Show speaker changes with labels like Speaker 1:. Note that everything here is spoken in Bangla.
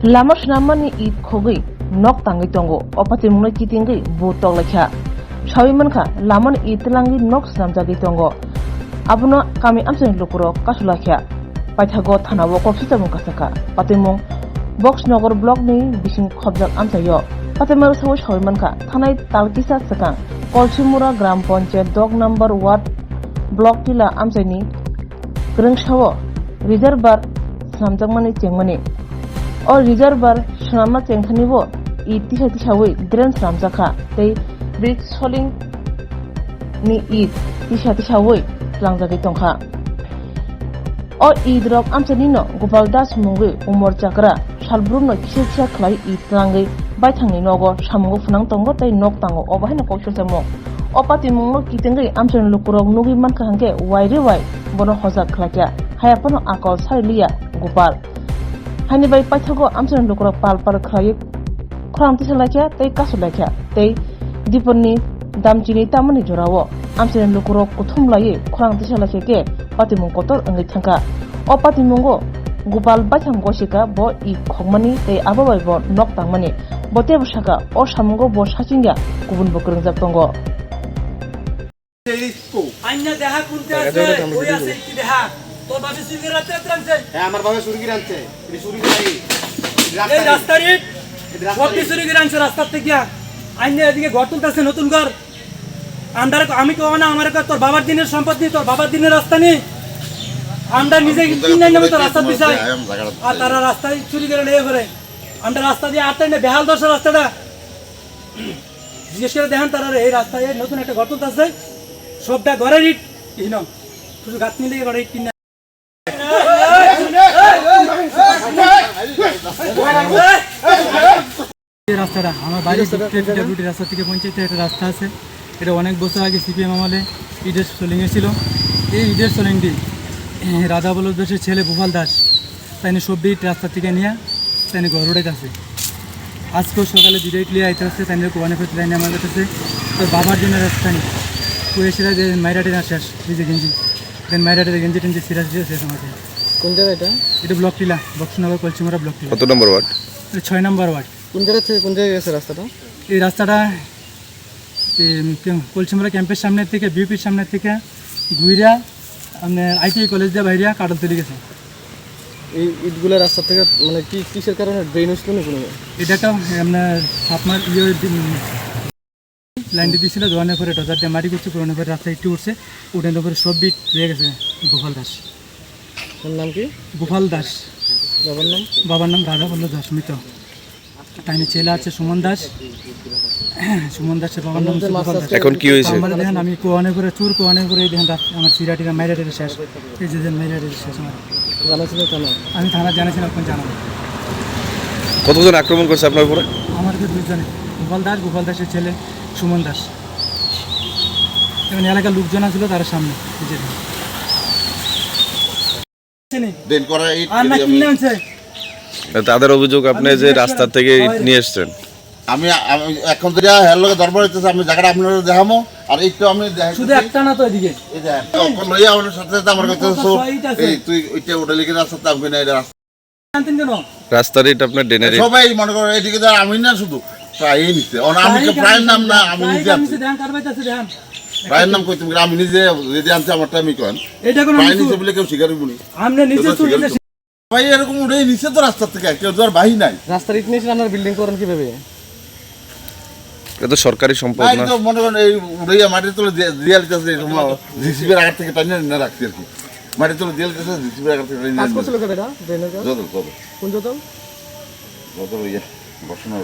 Speaker 1: Lamar Lamani eat Khogwi, knock tangi tongo, opati munaki tingi, botok Laikha. Shawimanka, Lamani eat langi knocks Namjagi tongo. Abuna kami amsen lukuro, Kasulakya. Paitago Tana walk of Sitamukasaka, Patimong, Box Nogor block ni, Bishing Khobjak Amsayo. Patimar Sawish Hoimanka, Tanai Talkisa Sakan, Kolchimura Gram Ponche, dog number what block kila Amsani, Gringshaw, Reserve bar, Samjamani Chengmani. Or reserve bar, Shrama Tangthani, eat Tishawi, Dren Sramzaka, they bridge soling ni eat Tishawi, Langzaki Tonka. Or eat rock Amsanino, Gopaldas Mungi, Umor Chakra, Shalbruno, Kisha Clay, eat Langi, Baitani Nogo, Shamu Funang Tongo, they knock tango, over Hana Koshamo. Or Patimungo, Kitangi, Amsan Lukuro, Nugi Mankange, Wide, Bono Hosa Klaka, Hayapano Akol, Salia, Gopal. Hani by Patago Amson Lukro Palpar Krayuk Kram Tisalaka, they Kasulaka, they Diponi, Damjini Tamani Jurawo, Amson Lukro Kutumlaye, Kram Tisalake, Patimunkotor and Litanka, or Patimungo, Gopal Batangoshika, Bo E. Kogmani, they Ababa Bo Noctang Money, Botev Shaka, or Shamungo Bo Shachinga, Kubun Bokurang Zapongo.
Speaker 2: Anya deha kunte oya se deha to babe suri rate transe
Speaker 3: আমার বাবা চুরি করে আনছে এই চুরি করে
Speaker 2: এই রাস্তা রে কত চুরি করে আনছে রাস্তা থেকে আইনে এদিকে ঘর তুলতেছে নতুন ঘর আন্ডার আমি কও না আমার তোর বাবার দিনের সম্পত্তি তোর বাবার দিনের রাস্তা নেই আমরা নিজে কিনে নেব তো রাস্তা বিষয় আর তারা রাস্তায় চুরি করে নিয়ে ঘরে আমরা রাস্তা দিয়ে আটটা না বেহাল দশা রাস্তাটা জিজ্ঞেস করে দেখেন তারা এই রাস্তায় নতুন একটা ঘর তুলতেছে সবটা ঘরের ইট ইনো শুধু গাছ নিলে ঘরে ইট কিনে রাস্তাটা আমার বাড়ি ডব্লিউটি রাস্তা থেকে পঞ্চায়েতের একটা রাস্তা আছে এটা অনেক বছর আগে সিপিএম আমলে ইটের সোলিং ছিল এই ইটের সোলিংটি রাজা বলদেশের ছেলে ভূপাল দাস তাই সব ইট রাস্তা থেকে নিয়ে তাই ঘর উঠাইতেছে আজকেও সকালে দুটো ইট লিয়ে আইতে আসছে তাই কোয়ানে ফেরত লাইনে আমার কাছে তোর বাবার জন্য রাস্তা নেই কুয়েছিলা যে মাইরাটি না শেষ ভিজে গেঞ্জি দেন মাইরাটি গেঞ্জি টেঞ্জি সিরাজ শেষ আমাকে কোন জায়গা এটা ব্লক টিলা বক্সনগর কলচিমরা ব্লক টিলা
Speaker 4: কত নম্বর ওয়ার্ড
Speaker 2: 6 নম্বর ওয়ার্ড
Speaker 3: কোন জায়গা থেকে কোন জায়গায় গেছে রাস্তাটা
Speaker 2: এই রাস্তাটা কলচিমরা ক্যাম্পের সামনে থেকে বিউপির সামনে থেকে ঘুইরা আপনার আইটিআই কলেজ দিয়ে বাইরে কাটলতলি গেছে
Speaker 3: এই ইটগুলো রাস্তা থেকে মানে কি কিসের কারণে ড্রেন হচ্ছিল না কোনো
Speaker 2: এটা একটা আপনার আপনার লাইনটি দিয়েছিল দোকানের পরে ডজার দিয়ে মাটি করছে পুরোনো পরে রাস্তা একটু উঠছে উঠে পরে সব বিট রয়ে গেছে গোপাল দাস
Speaker 3: ওর নাম কি
Speaker 2: গোপাল দাস বাবার নাম রাধা বল্লভ দাস মৃত তাইনি ছেলে আছে সুমন দাস সুমন দাসের বাবার নাম
Speaker 4: এখন কি হয়েছে
Speaker 2: আমরা দেখেন আমি কোয়ানে করে চুর কোয়ানে করে দেখেন আমার সিরাটিরা মাইরাটির শেষ এই যে মাইরাটির শেষ আমার
Speaker 3: জানাছিল থানা
Speaker 2: আমি থানা জানাছিলাম কোন জানাবো
Speaker 4: কতজন আক্রমণ করছে আপনার উপরে
Speaker 2: আমাদের দুজনে গোপাল দাসের ছেলে সুমন দাস এবং এলাকার লোকজন ছিল তার সামনে
Speaker 4: তাদের অভিযোগ আপনি যে রাস্তা থেকে নিয়ে এসছেন
Speaker 5: আমি এখন তো হেলোকে দরবার হইতেছে আমি জায়গাটা আপনাদের দেখামো আর একটু আমি
Speaker 2: শুধু একটা না তো এদিকে
Speaker 5: এই যে এখন লইয়া আমার সাথে সাথে আমার কাছে এই তুই ওইটা ওটা লিখে রাস্তা আমি না এটা রাস্তা
Speaker 2: জানতেন কেন
Speaker 4: রাস্তার এটা আপনার ডেনারি
Speaker 5: সবাই মনে করে এদিকে তো আমি না শুধু প্রায় নিতে আমি প্রায় নাম না আমি নিজে আনছি প্রায় নাম কই তুমি আমি নিজে যদি আনছি আমারটা আমি কেন
Speaker 2: এটা কোন
Speaker 5: প্রায় নিচে বলে কেউ স্বীকার করবনি
Speaker 2: আমরা নিজে চুরি
Speaker 5: ভাই এরকম উঠে নিচে তো রাস্তা থেকে কেউ তো আর বাহি নাই
Speaker 3: রাস্তার ইট নিয়ে আপনারা বিল্ডিং করেন কিভাবে
Speaker 4: এটা তো সরকারি সম্পদ না
Speaker 5: তো মনে করেন এই উড়াইয়া মাটি তোলে দিয়াল কাছে জিসিবির আগের থেকে টাইনে না রাখছি আর কি মাটি তোলে দিয়াল কাছে জিসিবির আগের থেকে টাইনে
Speaker 3: কাজ করছিল কেন এটা ড্রেনের কাজ
Speaker 5: যত
Speaker 3: কোন যত
Speaker 5: ইয়া বসানো